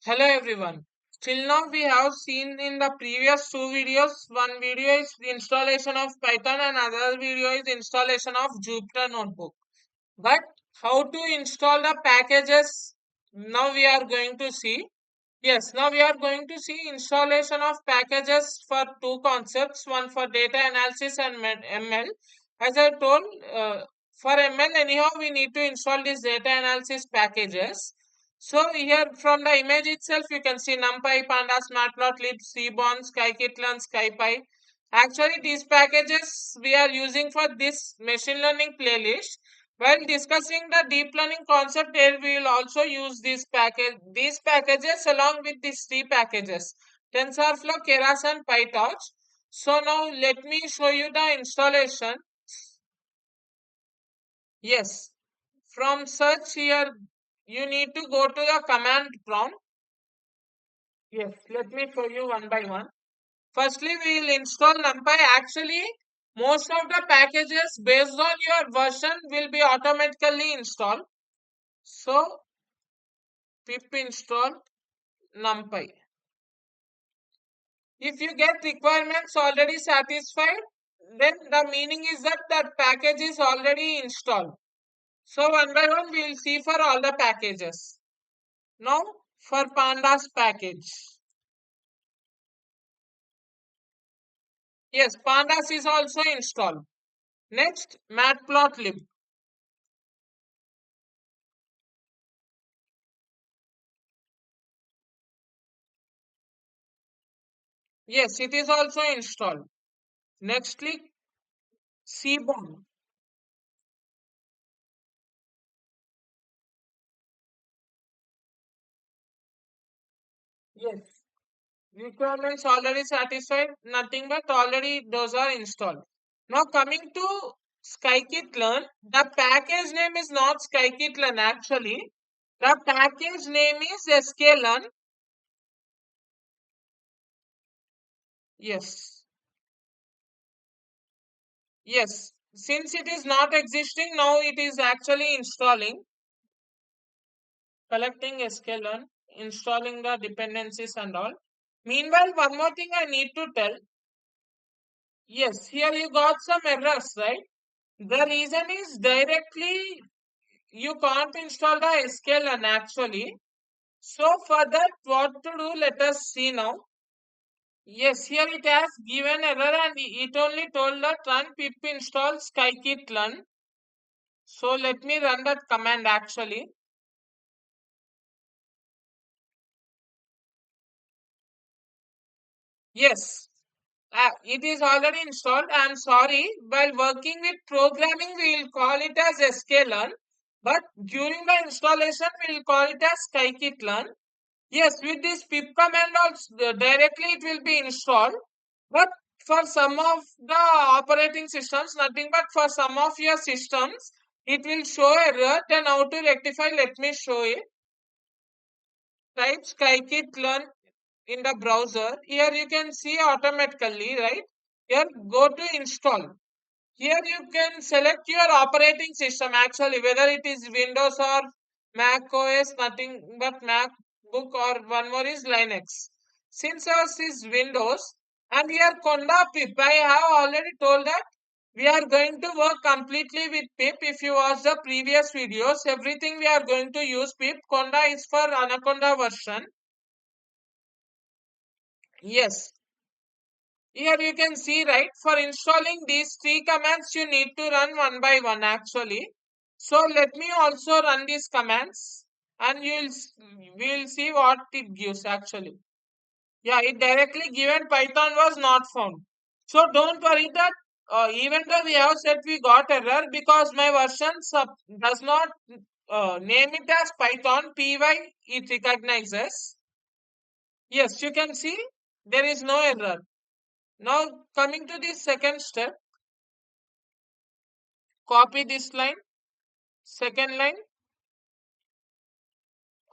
Hello everyone. Till now we have seen in the previous two videos, one video is the installation of Python and another video is installation of Jupyter Notebook. But how to install the packages now we are going to see. Yes, now we are going to see installation of packages for two concepts, one for data analysis and ML. As I told, for ML anyhow we need to install these data analysis packages. So here from the image itself you can see Numpy Pandas, matplotlib, seaborn, Scikit-learn, scipy. Actually these packages we are using for this machine learning playlist. While discussing the deep learning concept, here we will also use these packages along with these three packages, TensorFlow, Keras, and PyTorch. So now let me show you the installation. Yes, from search here, you need to go to the command prompt. Yes, let me show you one by one. Firstly, we will install NumPy. Actually, most of the packages based on your version will be automatically installed. So pip install numpy. If you get requirements already satisfied, then the meaning is that that package is already installed. So one by one we will see for all the packages. Now for pandas package. Yes, pandas is also installed. Next matplotlib. Yes, it is also installed. Nextly seaborn. Yes. Requirements already satisfied, nothing but already those are installed. Now coming to Scikit-learn, the package name is not Scikit-learn actually. The package name is sklearn. Yes, yes. Since it is not existing, now it is actually installing, collecting sklearn, installing the dependencies and all. Meanwhile, one more thing I need to tell. Yes, here you got some errors, right? The reason is directly you can't install the sklearn actually. So for that, what to do? Let us see now. Yes, here it has given error and it only told that run pip install scikit-learn. So let me run that command actually. Yes, it is already installed. I am sorry. While working with programming, we will call it as sklearn. But during the installation, we will call it as scikit-learn. Yes, with this pip command also directly it will be installed. But for some of the operating systems, nothing but for some of your systems, it will show error. Then how to rectify? Let me show it. Type scikit-learn in the browser. Here you can see automatically, right? Here go to install. Here you can select your operating system actually, whether it is Windows or Mac OS, nothing but MacBook or one more is Linux. Since ours is Windows and here Conda pip, I have already told that we are going to work completely with pip. If you watch the previous videos, everything we are going to use pip. Conda is for Anaconda version. Yes. Here you can see, right, for installing these three commands, you need to run one by one actually. So let me also run these commands and we'll see what it gives actually. Yeah, it directly given Python was not found. So don't worry that even though we have said we got error because my version does not name it as Python, py it recognizes. Yes, you can see there is no error. Now coming to the second step, copy this line, second line,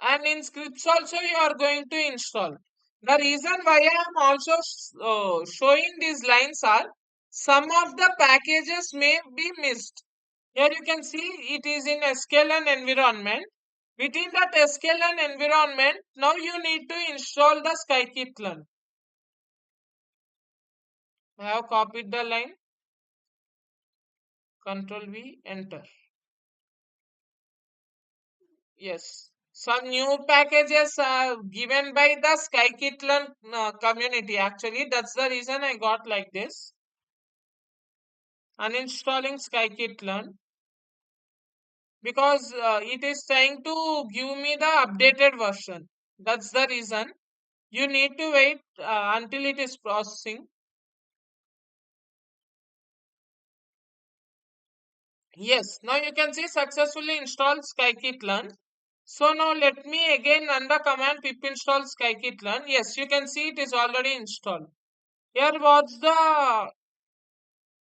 and in scripts also you are going to install. The reason why I am also showing these lines are some of the packages may be missed. Here you can see it is in a sklearn environment. Within that sklearn environment, now you need to install the Scikit-learn. I have copied the line. Control V, enter. Yes. Some new packages are given by the Scikit-learn community. Actually, that's the reason I got like this. Uninstalling Scikit-learn because it is trying to give me the updated version. That's the reason. You need to wait until it is processing. Yes, now you can see successfully installed Scikit-learn. So now let me again run the command pip install Scikit-learn. Yes, you can see it is already installed. Here what's the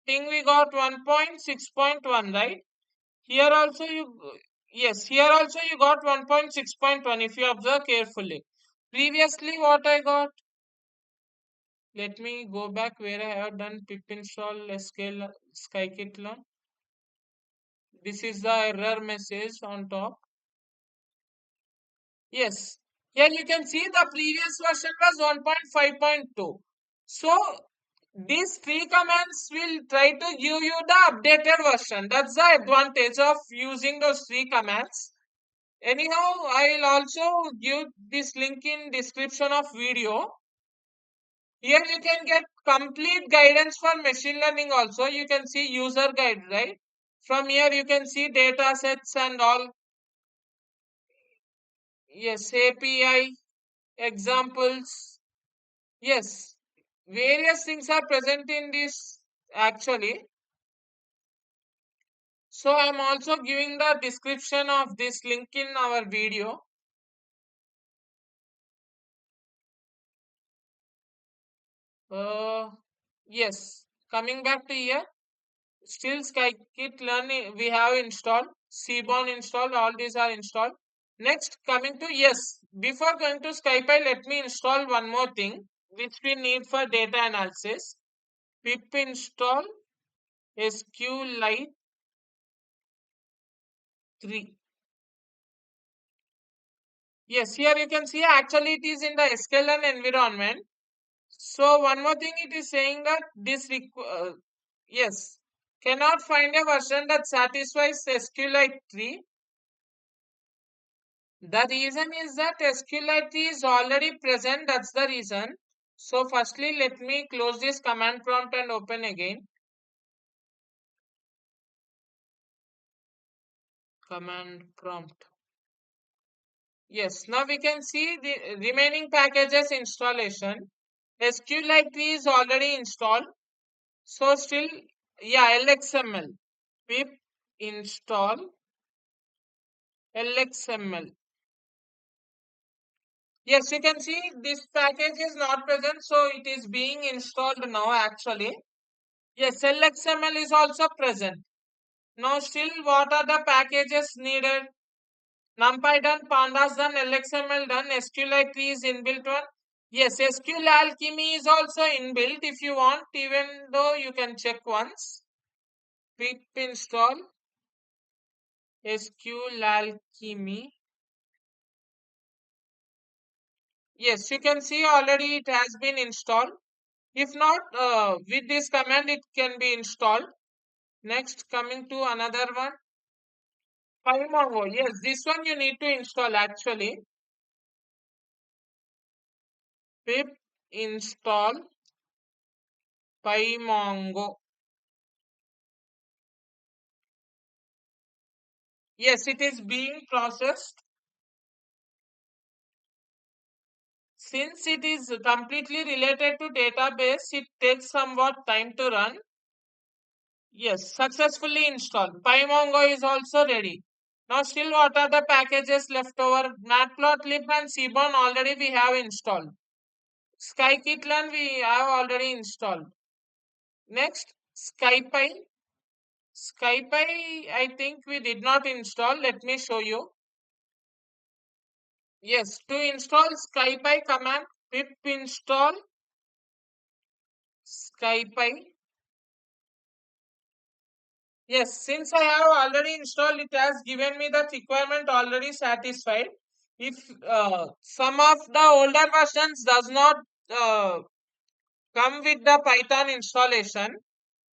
thing we got 1.6.1, right? Here also yes, here also you got 1.6.1 if you observe carefully. Previously what I got, let me go back where I have done pip install Scikit-learn. This is the error message on top. Yes, here you can see the previous version was 1.5.2. So these three commands will try to give you the updated version. That's the advantage of using those three commands. Anyhow, I will also give this link in description of video. Here you can get complete guidance for machine learning also. You can see user guide, right? From here you can see data sets and all. Yes, API, examples. Yes, various things are present in this actually. So I'm also giving the description of this link in our video. Uh, yes, coming back to here, still Scikit-learn we have installed, seaborn installed, all these are installed. Next, coming to yes, before going to scipy, let me install one more thing which we need for data analysis. Pip install SQLite 3. Yes, here you can see actually it is in the sklearn environment. So one more thing it is saying that this yes cannot find a version that satisfies SQLite 3. The reason is that SQLite 3 is already present. That's the reason. So firstly let me close this command prompt and open again. Command prompt. Yes, now we can see the remaining packages installation. SQLite 3 is already installed. So still, yeah, lxml. Pip install lxml. Yes, you can see this package is not present, so it is being installed now actually. Yes, lxml is also present. Now still what are the packages needed? Numpy done, pandas done, lxml done, SQLite 3 is inbuilt one. Yes, SQL alchemy is also inbuilt if you want, even though you can check once. Pip install SQL alchemy. Yes, you can see already it has been installed. If not, with this command it can be installed. Next, coming to another one. Pymongo. Yes, this one you need to install actually. Pip install pymongo. Yes, it is being processed. Since it is completely related to database, it takes somewhat time to run. Yes, successfully installed. PyMongo is also ready. Now still what are the packages left over? Matplotlib and seaborn already we have installed. Scikit-learn we have already installed. Next, scipy. Scipy I think we did not install. Let me show you. Yes, to install scipy command, pip install scipy. Yes, since I have already installed, it has given me that requirement already satisfied. If some of the older versions does not uh, come with the Python installation,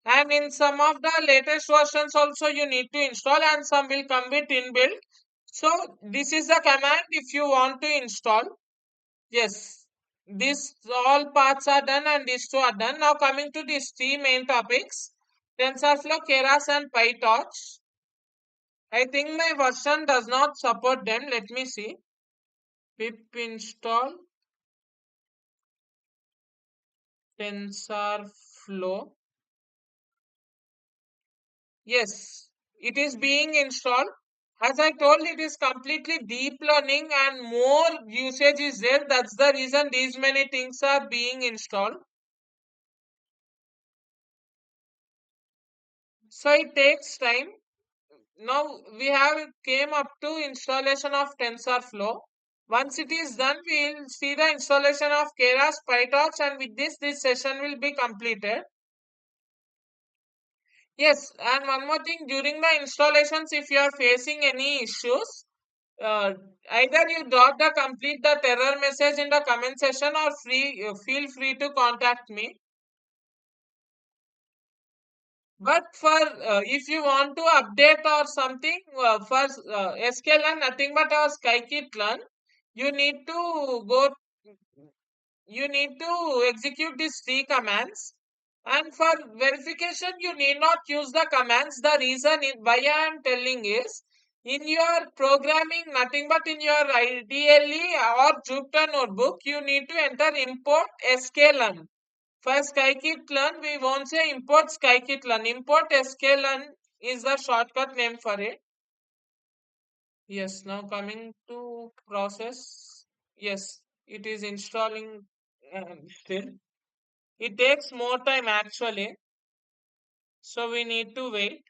and in some of the latest versions also you need to install, and some will come with inbuilt. So this is the command if you want to install. Yes, these all parts are done and these two are done. Now coming to these three main topics, TensorFlow, Keras and PyTorch. I think my version does not support them. Let me see. Pip install TensorFlow. Yes, it is being installed. As I told, it is completely deep learning and more usage is there. That's the reason these many things are being installed. So it takes time. Now we have came up to installation of TensorFlow. Once it is done, we will see the installation of Keras, PyTorch, and with this session will be completed. Yes, and one more thing, during the installations, if you are facing any issues, uh, either you drop the complete the error message in the comment section or feel free to contact me. But for if you want to update or something for SQL nothing but our Scikit-learn, you need to go you need to execute these three commands, and for verification you need not use the commands. The reason why I am telling is, in your programming nothing but in your ideally or Jupyter notebook you need to enter import sklearn. For Scikit-learn we won't say import Scikit-learn, import sklearn is the shortcut name for it. Yes, now coming to process. Yes, it is installing still. It takes more time actually, so we need to wait.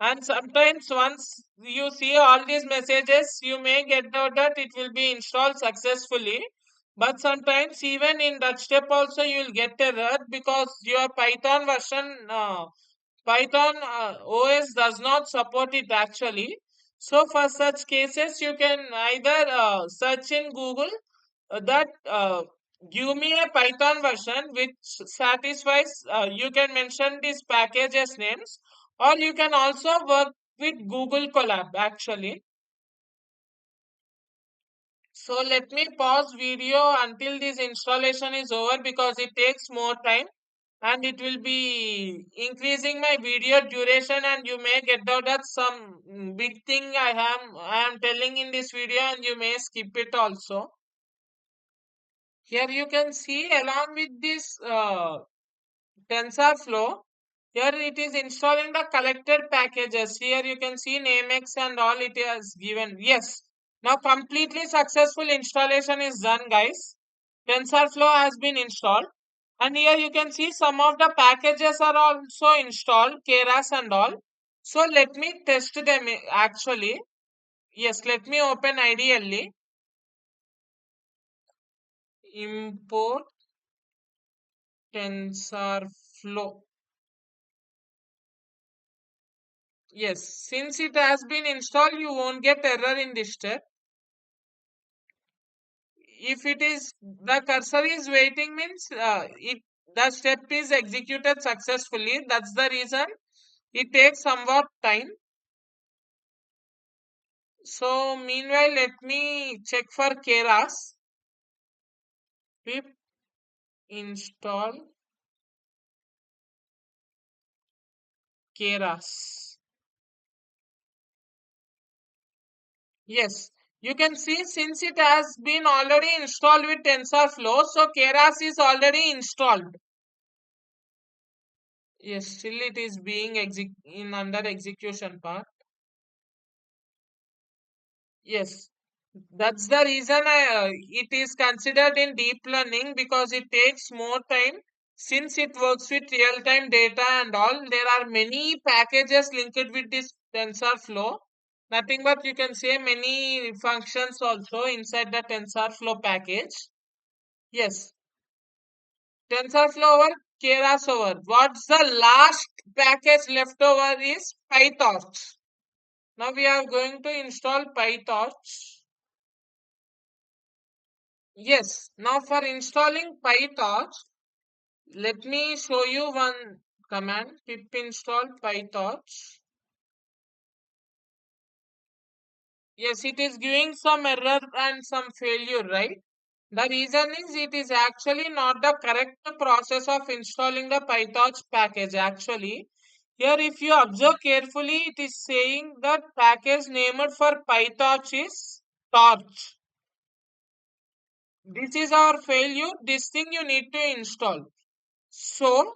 And sometimes once you see all these messages, you may get out that it will be installed successfully. But sometimes even in that step also you will get error because your Python version, Python OS does not support it actually. So for such cases, you can either search in Google that give me a Python version which satisfies, you can mention these packages names, or you can also work with Google Colab actually. So let me pause video until this installation is over because it takes more time and it will be increasing my video duration, and you may get out that some big thing I am telling in this video and you may skip it also. Here you can see along with this TensorFlow, here it is installing the collected packages. Here you can see namex and all it has given. Yes, now completely successful installation is done, guys. TensorFlow has been installed, and here you can see some of the packages are also installed, keras and all. So let me test them actually. Yes, let me open ideally. Import TensorFlow. Yes, since it has been installed, you won't get error in this step. If it is the cursor is waiting means the step is executed successfully. That's the reason it takes somewhat time. So meanwhile, let me check for keras. Pip install keras. Yes, you can see since it has been already installed with TensorFlow, so keras is already installed. Yes, still it is being in under execution part. Yes, that's the reason it is considered in deep learning because it takes more time since it works with real-time data and all. There are many packages linked with this TensorFlow. Nothing but you can say many functions also inside the TensorFlow package. Yes, TensorFlow keras over. What's the last package left over is pytorch. Now we are going to install pytorch. Yes, now for installing pytorch, let me show you one command, pip install pytorch. Yes, it is giving some error and some failure, right? The reason is it is actually not the correct process of installing the pytorch package. Actually, here if you observe carefully, it is saying that package named for pytorch is torch. This is our failure. This thing you need to install. So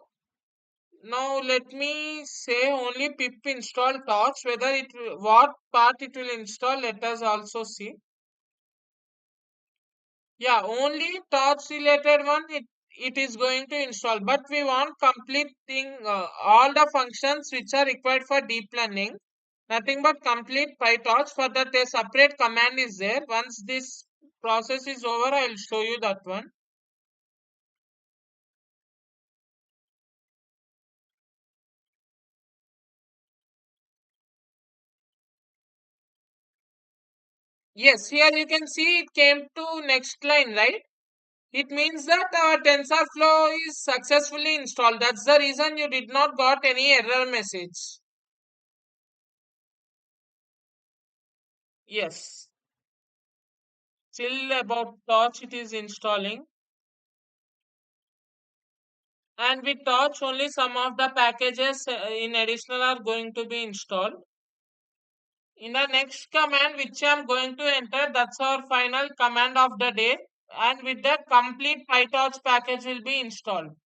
now let me say only pip install torch. Whether what part it will install, let us also see. Yeah, only torch related one it is going to install. But we want completing all the functions which are required for deep learning. Nothing but complete PyTorch. For that a separate command is there. Once this process is over, I will show you that one. Yes, here you can see it came to next line, right? It means that our TensorFlow is successfully installed. That's the reason you did not got any error message. Yes. Still about Torch it is installing. And with Torch only some of the packages in additional are going to be installed. In the next command which I am going to enter, that's our final command of the day. And with that complete PyTorch package will be installed.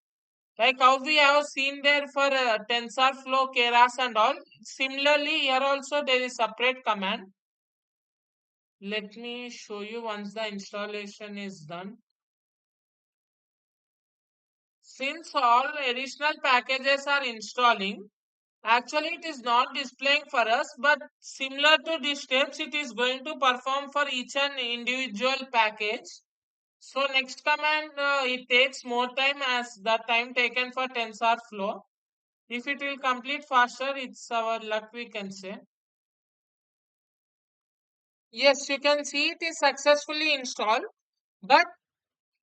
Like how we have seen there for TensorFlow, keras and all. Similarly, here also there is separate command. Let me show you once the installation is done. Since all additional packages are installing, actually it is not displaying for us, but similar to these steps, it is going to perform for each and individual package. So next command, it takes more time as the time taken for TensorFlow. If it will complete faster, it's our luck we can say. Yes, you can see it is successfully installed, but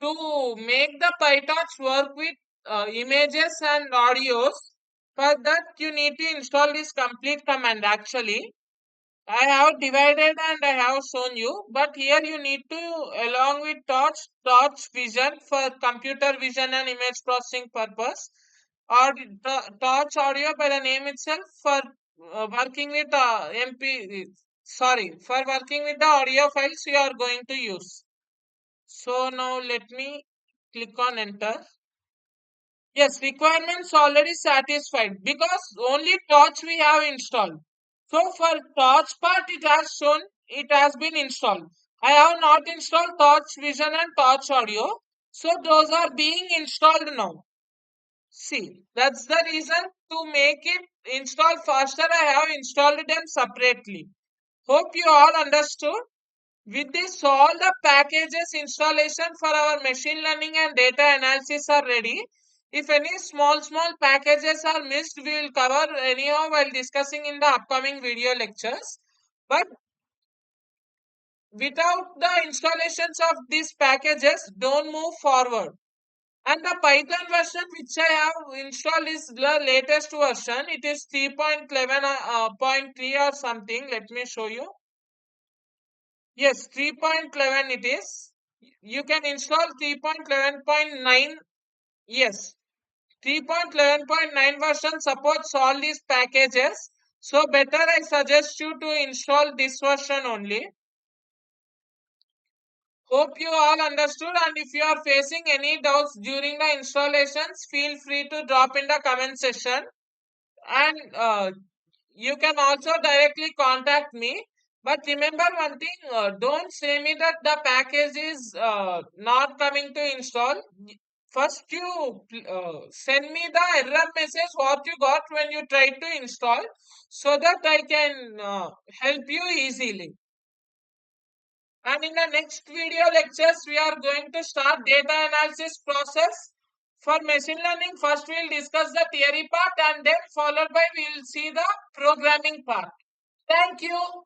to make the PyTorch work with images and audios, for that you need to install this complete command actually. I have divided and I have shown you, but here you need to along with torch vision for computer vision and image processing purpose, or torch audio by the name itself for working with MP, sorry, for working with the audio files you are going to use. So now let me click on enter. Yes, requirements already satisfied because only torch we have installed. So for torch part it has shown it has been installed. I have not installed torch vision and torch audio. So those are being installed now. See, that's the reason to make it install faster. I have installed them separately. Hope you all understood. With this, all the packages installation for our machine learning and data analysis are ready. If any small packages are missed, we will cover anyhow while discussing in the upcoming video lectures. But without the installations of these packages, don't move forward. And the Python version which I have installed is the latest version. It is 3.11.3 or something. Let me show you. Yes, 3.11 it is. You can install 3.11.9. Yes, 3.11.9 version supports all these packages. So better I suggest you to install this version only. Hope you all understood, and if you are facing any doubts during the installations, feel free to drop in the comment section. And you can also directly contact me. But remember one thing, don't say me that the package is not coming to install. First, you send me the error message what you got when you try to install, so that I can help you easily. And in the next video lectures, we are going to start data analysis process For machine learning, first we'll discuss the theory part and then followed by we'll see the programming part. Thank you.